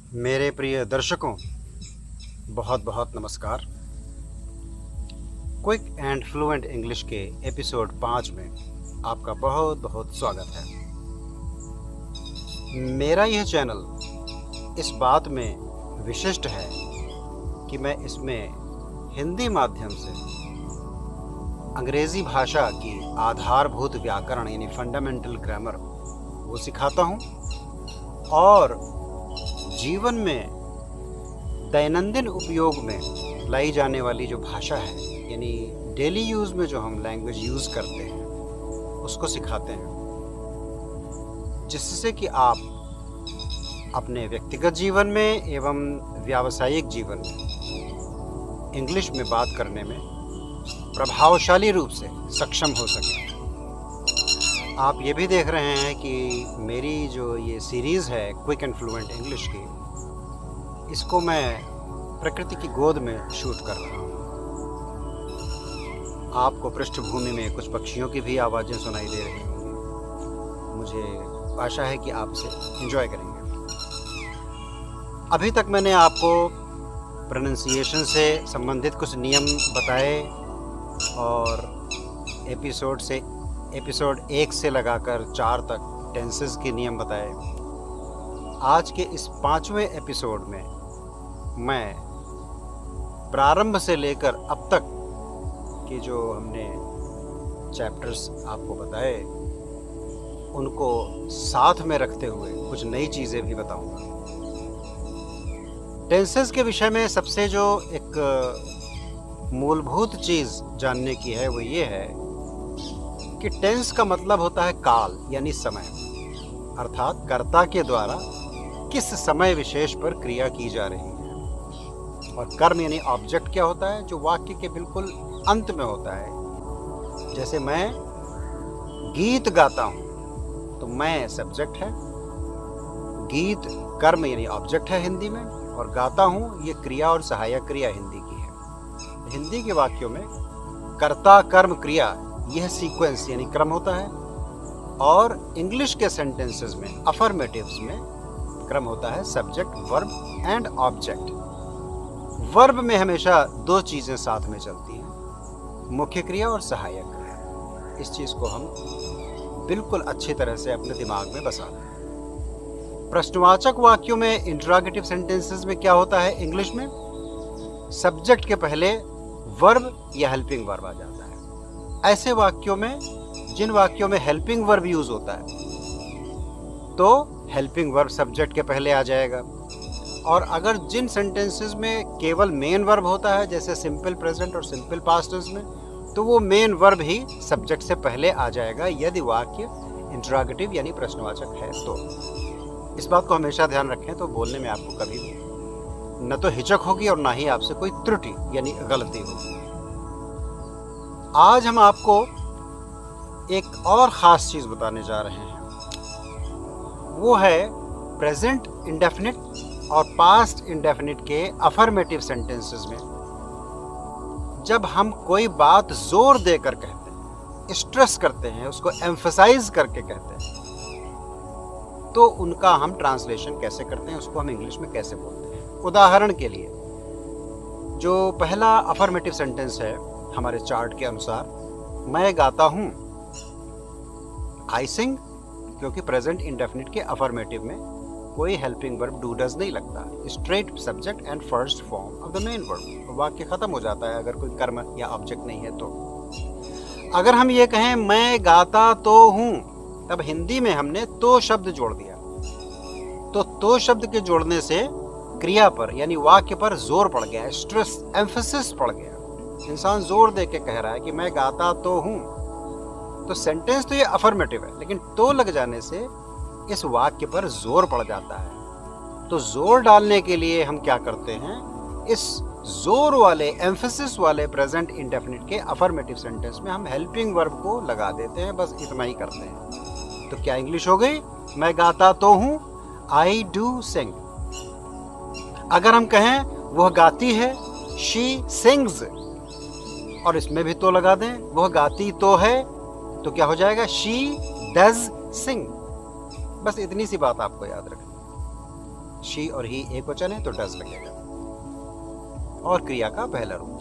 मेरे प्रिय दर्शकों, बहुत बहुत नमस्कार। क्विक एंड फ्लुएंट इंग्लिश के एपिसोड 5 में आपका बहुत बहुत स्वागत है। मेरा यह चैनल इस बात में विशिष्ट है कि मैं इसमें हिंदी माध्यम से अंग्रेज़ी भाषा की आधारभूत व्याकरण यानी फंडामेंटल ग्रामर वो सिखाता हूँ और जीवन में दैनंदिन उपयोग में लाई जाने वाली जो भाषा है यानी डेली यूज़ में जो हम लैंग्वेज यूज़ करते हैं उसको सिखाते हैं, जिससे कि आप अपने व्यक्तिगत जीवन में एवं व्यावसायिक जीवन में इंग्लिश में बात करने में प्रभावशाली रूप से सक्षम हो सकें। आप ये भी देख रहे हैं कि मेरी जो ये सीरीज़ है क्विक एंड फ्लुएंट इंग्लिश की, इसको मैं प्रकृति की गोद में शूट कर रहा हूँ। आपको पृष्ठभूमि में कुछ पक्षियों की भी आवाज़ें सुनाई दे रही होंगी। मुझे आशा है कि आप इसे एंजॉय करेंगे। अभी तक मैंने आपको प्रोनंसिएशन से संबंधित कुछ नियम बताए और एपिसोड 1 से लगाकर 4 तक टेंसेस के नियम बताए। आज के इस 5वें एपिसोड में मैं प्रारंभ से लेकर अब तक के जो हमने चैप्टर्स आपको बताए उनको साथ में रखते हुए कुछ नई चीज़ें भी बताऊंगा। टेंसेस के विषय में सबसे जो एक मूलभूत चीज़ जानने की है वो ये है कि टेंस का मतलब होता है काल यानी समय, अर्थात कर्ता के द्वारा किस समय विशेष पर क्रिया की जा रही है। और कर्म यानी ऑब्जेक्ट क्या होता है, जो वाक्य के बिल्कुल अंत में होता है। जैसे मैं गीत गाता हूँ तो मैं सब्जेक्ट है, गीत कर्म यानी ऑब्जेक्ट है हिंदी में, और गाता हूँ ये क्रिया और सहायक क्रिया हिंदी की है। हिंदी के वाक्यों में कर्ता कर्म क्रिया यह सीक्वेंस यानी क्रम होता है, और इंग्लिश के सेंटेंसेस में अफर्मेटिव्स में क्रम होता है subject verb and object. Verb में हमेशा 2 चीज़ें साथ में चलती हैं, मुख्य क्रिया और सहायक क्रिया। इस चीज़ को हम बिल्कुल अच्छी तरह से अपने दिमाग में बसा लें। प्रश्नवाचक वाक्यों में इंटरोगेटिव सेंटेंसेस में क्या होता है, इंग्लिश में सब्जेक्ट के पहले वर्ब या हेल्पिंग वर्ब आ जाता है। ऐसे वाक्यों में, जिन वाक्यों में हेल्पिंग वर्ब यूज होता है तो हेल्पिंग वर्ब सब्जेक्ट के पहले आ जाएगा, और अगर जिन सेंटेंसेस में केवल मेन वर्ब होता है जैसे सिंपल प्रेजेंट और सिंपल पास्ट टेंस में, तो वो मेन वर्ब ही सब्जेक्ट से पहले आ जाएगा यदि वाक्य इंटरोगेटिव यानी प्रश्नवाचक है। तो इस बात को हमेशा ध्यान रखें, तो बोलने में आपको कभी भी न तो हिचक होगी और ना ही आपसे कोई त्रुटि यानी गलती होगी। आज हम आपको एक और ख़ास चीज़ बताने जा रहे हैं, वो है प्रेजेंट इंडेफिनिट और पास्ट इंडेफिनिट के अफर्मेटिव सेंटेंसेस में जब हम कोई बात जोर देकर कहते हैं, स्ट्रेस करते हैं, उसको एम्फसाइज करके कहते हैं, तो उनका हम ट्रांसलेशन कैसे करते हैं, उसको हम इंग्लिश में कैसे बोलते हैं। उदाहरण के लिए जो पहला अफर्मेटिव सेंटेंस है हमारे चार्ट के अनुसार, मैं गाता हूँ, आई सिंग, क्योंकि प्रेजेंट इंडेफिनिट के अफर्मेटिव में कोई हेल्पिंग वर्ब डू डज नहीं लगता, straight subject and first form of the main verb, वाक्य खत्म हो जाता है अगर कोई कर्म या ऑब्जेक्ट नहीं है। तो अगर हम ये कहें मैं गाता तो हूँ, तब हिंदी में हमने तो शब्द जोड़ दिया, तो शब्द के जोड़ने से क्रिया पर यानी वाक्य पर जोर पड़ गया, स्ट्रेस एम्फेसिस पड़ गया। इंसान जोर दे के कह रहा है कि मैं गाता तो हूँ, तो सेंटेंस तो ये अफर्मेटिव है, लेकिन तो लग जाने से इस वाक्य पर जोर पड़ जाता है। तो जोर डालने के लिए हम क्या करते हैं, इस जोर वाले एम्फेसिस वाले प्रेजेंट इंडेफिनिट के अफर्मेटिव सेंटेंस में हम हेल्पिंग वर्ब को लगा देते हैं, बस इतना ही करते हैं। तो क्या इंग्लिश हो गई, मैं गाता तो हूँ, आई डू सिंग। अगर हम कहें वह गाती है, शी सिंग्स, और इसमें भी तो लगा दें, वह गाती तो है, तो क्या हो जाएगा, शी डज सिंग। बस इतनी सी बात आपको याद रखनी। शी और ही एक वचन है तो डज लगेगा, और क्रिया का पहला रूप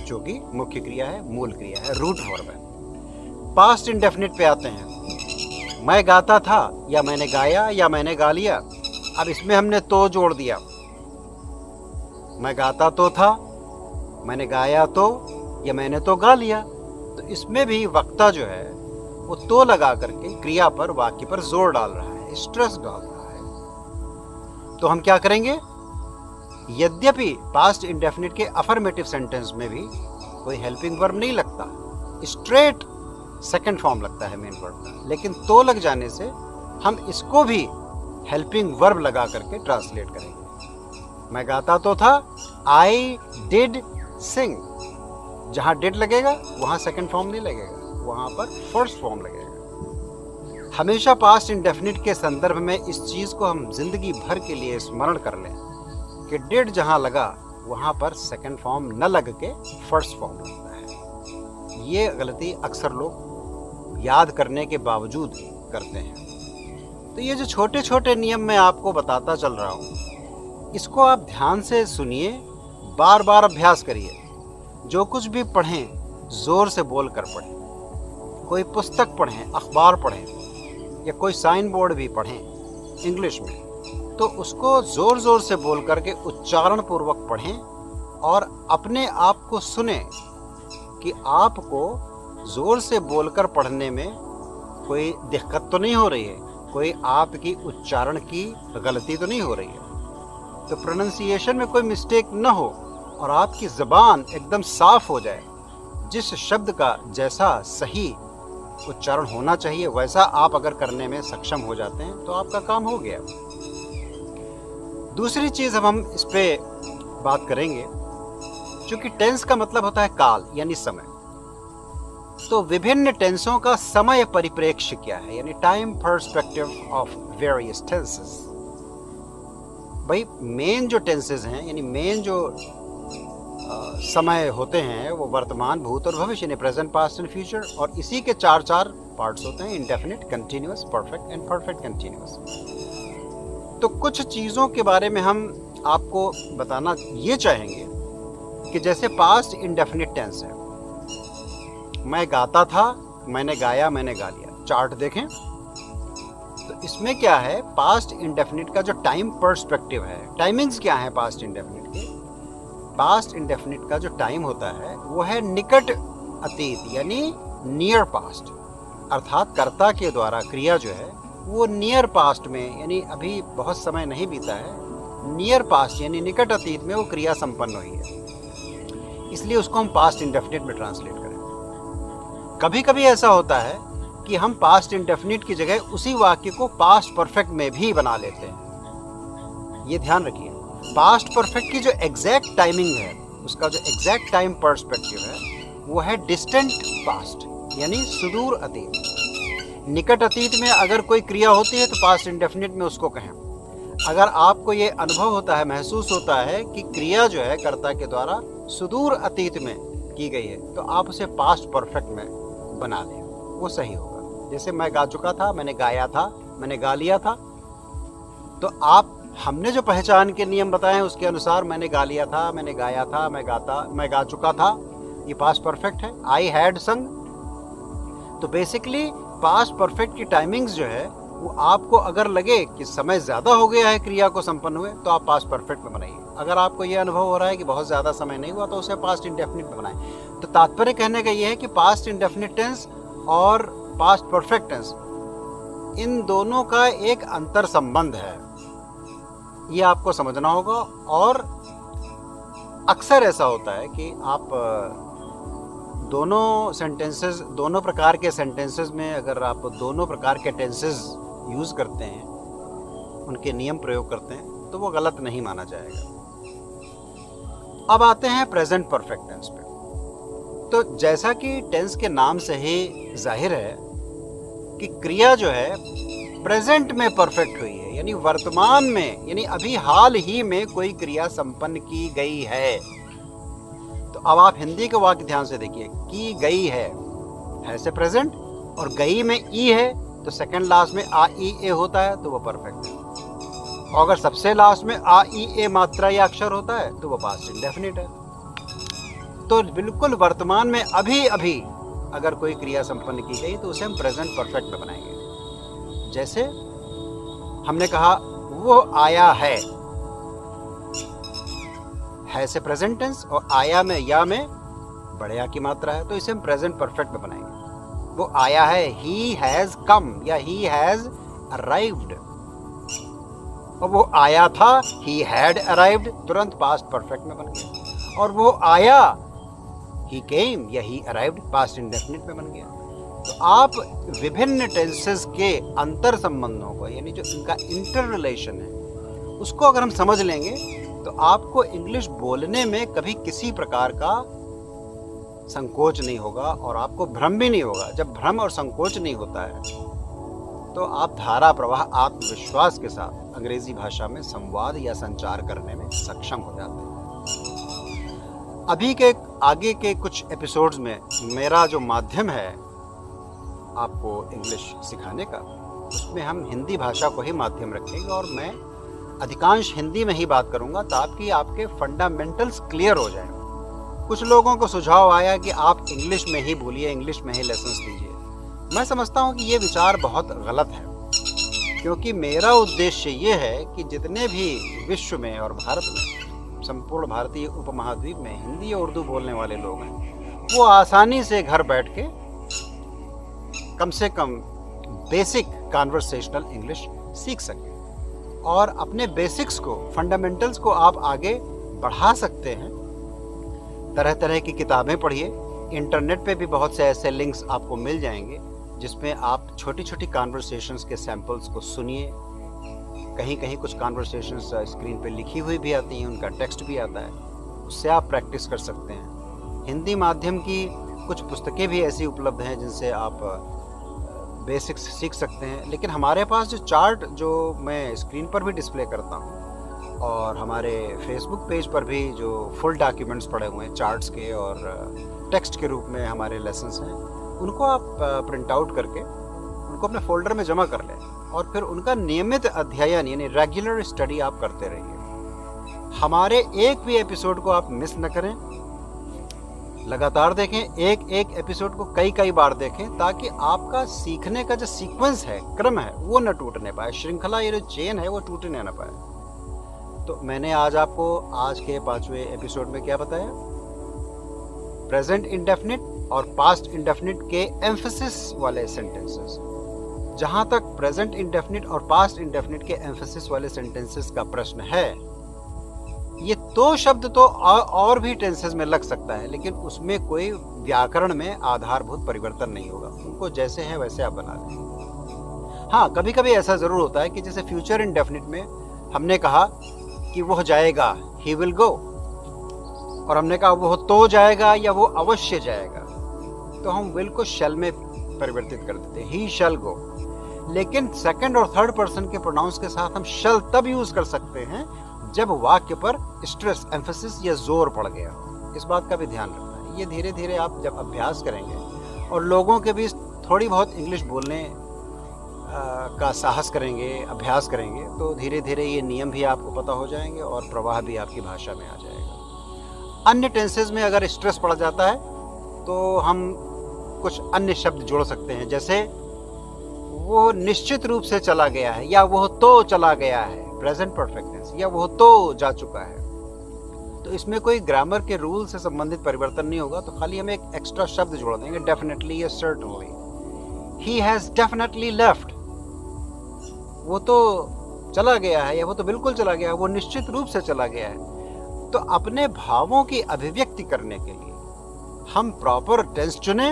जो कि मुख्य क्रिया है, मूल क्रिया है, रूट वर्ब है। पास्ट इंडेफिनिट पे आते हैं। मैं गाता था या मैंने गाया या मैंने गा लिया। अब इसमें हमने तो जोड़ दिया। मैं गाता तो था, मैंने गाया तो, या मैंने तो गा लिया। तो इसमें भी वक्ता जो है वो तो लगा करके क्रिया पर, वाक्य पर जोर डाल रहा है, स्ट्रेस डाल रहा है। तो हम क्या करेंगे? यद्यपि पास्ट इंडेफिनिट के अफर्मेटिव सेंटेंस में भी कोई हेल्पिंग वर्ब नहीं लगता, स्ट्रेट सेकंड फॉर्म लगता है मेन वर्ब का, लेकिन तो लग जाने से हम इसको भी हेल्पिंग वर्ब लगा करके ट्रांसलेट करेंगे। मैं गाता तो था, आई डिड सिंग। जहां डिड लगेगा वहां सेकंड फॉर्म नहीं लगेगा, वहां पर फर्स्ट फॉर्म लगेगा। हमेशा पास्ट इंडेफिनिट के संदर्भ में इस चीज को हम जिंदगी भर के लिए स्मरण कर लें कि डिड जहां लगा वहां पर सेकंड फॉर्म न लग के फर्स्ट फॉर्म लगता है। ये गलती अक्सर लोग याद करने के बावजूद करते हैं। तो ये जो छोटे छोटे नियम मैं आपको बताता चल रहा हूँ, इसको आप ध्यान से सुनिए, बार बार अभ्यास करिए। जो कुछ भी पढ़ें जोर से बोल कर पढ़ें। कोई पुस्तक पढ़ें, अखबार पढ़ें, या कोई साइन बोर्ड भी पढ़ें इंग्लिश में, तो उसको जोर जोर से बोल करके उच्चारण पूर्वक पढ़ें और अपने आप को सुने कि आपको जोर से बोलकर पढ़ने में कोई दिक्कत तो नहीं हो रही है, कोई आपकी उच्चारण की गलती तो नहीं हो रही है। तो प्रोनाउंसिएशन में कोई मिस्टेक न हो और आपकी ज़बान एकदम साफ हो जाए। जिस शब्द का जैसा सही उच्चारण होना चाहिए वैसा आप अगर करने में सक्षम हो जाते हैं तो आपका काम हो गया। दूसरी चीज़ अब हम इस पे बात करेंगे, क्योंकि टेंस का मतलब होता है काल यानी समय। तो विभिन्न टेंसों का समय परिप्रेक्ष्य क्या है, यानी time perspective of various tenses. भाई मेन जो टेंसेस हैं, यानी मेन जो समय होते हैं वो वर्तमान, भूत और भविष्य, यानी प्रेजेंट, पास्ट एंड फ्यूचर, और इसी के चार पार्ट्स होते हैं, indefinite, continuous, perfect and perfect continuous. तो कुछ चीज़ों के बारे में हम आपको बताना ये चाहेंगे कि जैसे पास्ट इंडेफिनिट टेंस है, मैं गाता था, मैंने गाया, मैंने गा लिया। चार्ट देखें तो इसमें क्या है, पास्ट इंडेफिनिट का जो टाइम पर्सपेक्टिव है, टाइमिंग्स क्या है पास्ट इंडेफिनिट के। पास्ट इंडेफिनिट का जो टाइम होता है वो है निकट अतीत यानी नियर पास्ट, अर्थात कर्ता के द्वारा क्रिया जो है वो नियर पास्ट में, यानी अभी बहुत समय नहीं बीता है, नियर पास्ट यानी निकट अतीत में वो क्रिया संपन्न हुई है, इसलिए उसको हम पास्ट इंडेफिनिट में ट्रांसलेट करें। कभी कभी ऐसा होता है कि हम पास्ट इंडेफिनिट की जगह उसी वाक्य को पास्ट परफेक्ट में भी बना लेते हैं। ये ध्यान रखिए, पास्ट परफेक्ट की जो एग्जैक्ट टाइमिंग है, उसका जो एग्जैक्ट टाइम पर्सपेक्टिव है वो है डिस्टेंट पास्ट यानी सुदूर अतीत। निकट अतीत में अगर कोई क्रिया होती है तो पास्ट इंडेफिनिट में उसको कहें। अगर आपको ये अनुभव होता है, महसूस होता है कि क्रिया जो है कर्ता के द्वारा सुदूर अतीत में की गई है, तो आप उसे पास्ट परफेक्ट में बना दें, वो सही होगा। जैसे मैं गा चुका था, मैंने गाया था, मैंने गा लिया था, तो आप हमने जो पहचान के नियम बताए हैं उसके अनुसार मैंने गा लिया था, मैंने गाया था, मैं गा चुका था, ये पास्ट परफेक्ट है। आई हैड संग। तो बेसिकली पास्ट परफेक्ट की टाइमिंग्स जो है वो आपको अगर लगे कि समय ज़्यादा हो गया है क्रिया को संपन्न हुए तो आप पास्ट परफेक्ट में बनाइए। अगर आपको ये अनुभव हो रहा है कि बहुत ज़्यादा समय नहीं हुआ तो उसे पास्ट इंडेफिनिट में बनाएं। तो तात्पर्य कहने का ये है कि पास्ट इंडेफिनिट टेंस और पास्ट परफेक्ट टेंस, इन दोनों का एक अंतर संबंध है, ये आपको समझना होगा। और अक्सर ऐसा होता है कि आप दोनों प्रकार के सेंटेंसेस में अगर आप दोनों प्रकार के टेंसेस यूज़ करते हैं, उनके नियम प्रयोग करते हैं, तो वो गलत नहीं माना जाएगा। अब आते हैं प्रेजेंट परफेक्ट टेंस पे। तो जैसा कि टेंस के नाम से ही जाहिर है कि क्रिया जो है प्रेजेंट में परफेक्ट हुई है, यानी वर्तमान में, यानी अभी हाल ही में कोई क्रिया संपन्न की गई है। तो अब आप हिंदी के वाक्य ध्यान से देखिए, की गई है से प्रेजेंट, और गई में ई है तो सेकंड लास्ट में आ ई ए होता है, तो वो परफेक्ट है। और अगर सबसे लास्ट में आ ई ए मात्रा या अक्षर होता है तो वो पास्ट इंडेफिनिट है। तो बिल्कुल वर्तमान में अभी अभी अगर कोई क्रिया संपन्न की गई तो उसे हम प्रेजेंट परफेक्ट में बनाएंगे। जैसे हमने कहा वो आया है से प्रेजेंट टेंस, और आया में या में बड़े या की मात्रा है, तो इसे हम प्रेजेंट परफेक्ट में बनाएंगे। वो आया है, ही हैज कम या ही हैज अराइव्ड, और वो आया था, ही हैड अराइव्ड, तुरंत पास्ट परफेक्ट में बन गया। और वो आया, ही केम या ही अराइव्ड, पास्ट इंडेफिनिट में बन गया। तो आप विभिन्न टेंसेस के अंतर संबंधों को, यानी जो इनका इंटर रिलेशन है, उसको अगर हम समझ लेंगे तो आपको इंग्लिश बोलने में कभी किसी प्रकार का संकोच नहीं होगा और आपको भ्रम भी नहीं होगा। जब भ्रम और संकोच नहीं होता है तो आप धारा प्रवाह आत्मविश्वास के साथ अंग्रेजी भाषा में संवाद या संचार करने में सक्षम हो जाते हैं। अभी के आगे के कुछ एपिसोड्स में मेरा जो माध्यम है आपको इंग्लिश सिखाने का, उसमें हम हिंदी भाषा को ही माध्यम रखेंगे और मैं अधिकांश हिंदी में ही बात करूंगा ताकि आपके फंडामेंटल्स क्लियर हो जाएं। कुछ लोगों को सुझाव आया कि आप इंग्लिश में ही बोलिए, इंग्लिश में ही लेसन्स दीजिए। मैं समझता हूं कि ये विचार बहुत गलत है, क्योंकि मेरा उद्देश्य ये है कि जितने भी विश्व में और भारत में, संपूर्ण भारतीय उपमहाद्वीप में हिंदी और उर्दू बोलने वाले लोग हैं, वो आसानी से घर बैठ के कम से कम बेसिक कन्वर्सेशनल इंग्लिश सीख सकें और अपने बेसिक्स को, फंडामेंटल्स को आप आगे बढ़ा सकते हैं। तरह तरह की किताबें पढ़िए, इंटरनेट पे भी बहुत से ऐसे लिंक्स आपको मिल जाएंगे जिसमें आप छोटी छोटी कॉन्वर्सेशंस के सैंपल्स को सुनिए। कहीं कहीं कुछ कॉन्वर्सेशंस स्क्रीन पे लिखी हुई भी आती हैं, उनका टेक्स्ट भी आता है, उससे आप प्रैक्टिस कर सकते हैं। हिंदी माध्यम की कुछ पुस्तकें भी ऐसी उपलब्ध हैं जिनसे आप बेसिक्स सीख सकते हैं। लेकिन हमारे पास जो चार्ट, जो मैं स्क्रीन पर भी डिस्प्ले करता हूँ और हमारे फेसबुक पेज पर भी जो फुल डॉक्यूमेंट्स पड़े हुए हैं चार्ट्स के और टेक्स्ट के रूप में हमारे लेसन्स हैं, उनको आप प्रिंट आउट करके उनको अपने फोल्डर में जमा कर लें और फिर उनका नियमित अध्ययन यानी रेगुलर स्टडी आप करते रहिए। हमारे एक भी एपिसोड को आप मिस न करें, लगातार देखें, एक एक एपिसोड को कई कई बार देखें ताकि आपका सीखने का जो सीक्वेंस है, क्रम है, वो न टूटने पाए, श्रृंखला ये जो चेन है वो टूटने न पाए। तो मैंने आज आपको आज के 5वें एपिसोड में क्या बताया? प्रेजेंट इंडेफिनिट और पास्ट इंडेफिनिट के एम्फेसिस वाले सेंटेंसेस। जहां तक प्रेजेंट इंडेफिनिट और पास्ट इंडेफिनिट के एम्फेसिस वाले सेंटेंसेस का प्रश्न है, ये दो शब्द तो और भी टेंसेस में लग सकता है, लेकिन उसमें कोई व्याकरण में आधारभूत परिवर्तन नहीं होगा, उनको जैसे हैं वैसे आप बना लें। हाँ, कभी कभी ऐसा जरूर होता है कि जैसे फ्यूचर इंडेफिनिट में हमने कहा कि वह जाएगा, ही विल गो, और हमने कहा वह तो जाएगा या वो अवश्य जाएगा, तो हम विल को शैल में परिवर्तित कर देते हैं, ही शैल गो। लेकिन सेकंड और थर्ड पर्सन के प्रोनाउंस के साथ हम शैल तब यूज कर सकते हैं जब वाक्य पर स्ट्रेस, एम्फेसिस या जोर पड़ गया। इस बात का भी ध्यान रखना है। ये धीरे धीरे आप जब अभ्यास करेंगे और लोगों के बीच थोड़ी बहुत इंग्लिश बोलने का साहस करेंगे, अभ्यास करेंगे, तो धीरे धीरे ये नियम भी आपको पता हो जाएंगे और प्रवाह भी आपकी भाषा में आ जाएगा। अन्य टेंसेस में अगर स्ट्रेस पड़ जाता है तो हम कुछ अन्य शब्द जोड़ सकते हैं, जैसे वो निश्चित रूप से चला गया है या वह तो चला गया है, प्रेजेंट परफेक्ट टेंस, या वह तो जा चुका है। तो इसमें कोई ग्रामर के रूल से संबंधित परिवर्तन नहीं होगा, तो खाली हम एक एक्स्ट्रा शब्द जोड़ देंगे, डेफिनेटली या certainly. He has definitely left, वो तो चला गया है या वो तो बिल्कुल चला गया है, वो निश्चित रूप से चला गया है। तो अपने भावों की अभिव्यक्ति करने के लिए हम प्रॉपर टेंस चुने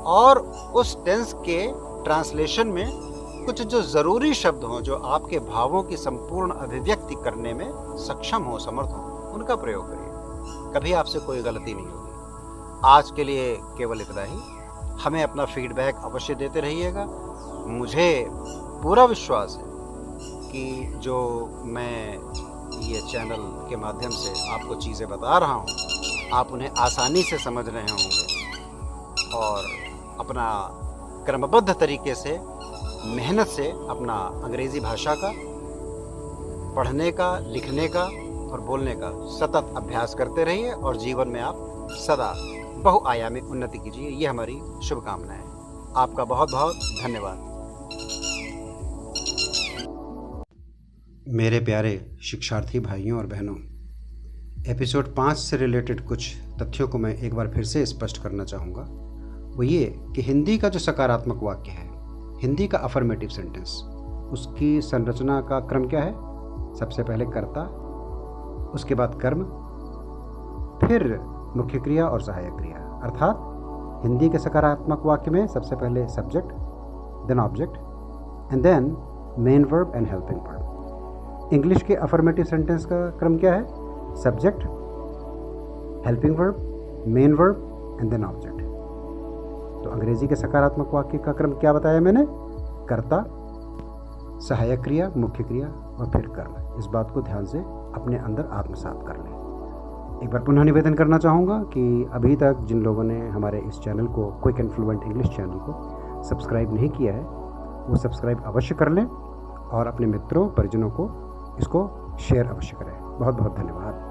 और उस टेंस के ट्रांसलेशन में कुछ जो जरूरी शब्द हों, जो आपके भावों की संपूर्ण अभिव्यक्ति करने में सक्षम हो, समर्थ हो, उनका प्रयोग करिए। कभी आपसे कोई गलती नहीं होगी। आज के लिए केवल इतना ही। हमें अपना फीडबैक अवश्य देते रहिएगा। मुझे पूरा विश्वास है कि जो मैं ये चैनल के माध्यम से आपको चीज़ें बता रहा हूँ, आप उन्हें आसानी से समझ रहे होंगे और अपना क्रमबद्ध तरीके से, मेहनत से अपना अंग्रेज़ी भाषा का पढ़ने का, लिखने का और बोलने का सतत अभ्यास करते रहिए और जीवन में आप सदा बहुआयामी उन्नति कीजिए। ये हमारी शुभकामनाएं हैं। आपका बहुत बहुत धन्यवाद। मेरे प्यारे शिक्षार्थी भाइयों और बहनों, एपिसोड 5 से रिलेटेड कुछ तथ्यों को मैं एक बार फिर से स्पष्ट करना चाहूँगा। वो ये कि हिंदी का जो सकारात्मक वाक्य है, हिंदी का अफर्मेटिव सेंटेंस, उसकी संरचना का क्रम क्या है? सबसे पहले कर्ता, उसके बाद कर्म, फिर मुख्य क्रिया और सहायक क्रिया। अर्थात हिंदी के सकारात्मक वाक्य में सबसे पहले subject, then object and then main verb and helping verb. English के अफर्मेटिव सेंटेंस का क्रम क्या है? Subject, helping verb, main verb and then object. तो अंग्रेजी के सकारात्मक वाक्य का क्रम क्या बताया मैंने? कर्ता, सहायक क्रिया, मुख्य क्रिया और फिर कर्म। इस बात को ध्यान से अपने अंदर आत्मसात कर लें। एक बार पुनः निवेदन करना चाहूँगा कि अभी तक जिन लोगों ने हमारे इस चैनल को, quick and fluent English channel को सब्सक्राइब नहीं किया है, वो सब्सक्राइब अवश्य कर लें और अपने मित्रों, परिजनों को इसको शेयर अवश्य करें। बहुत बहुत धन्यवाद।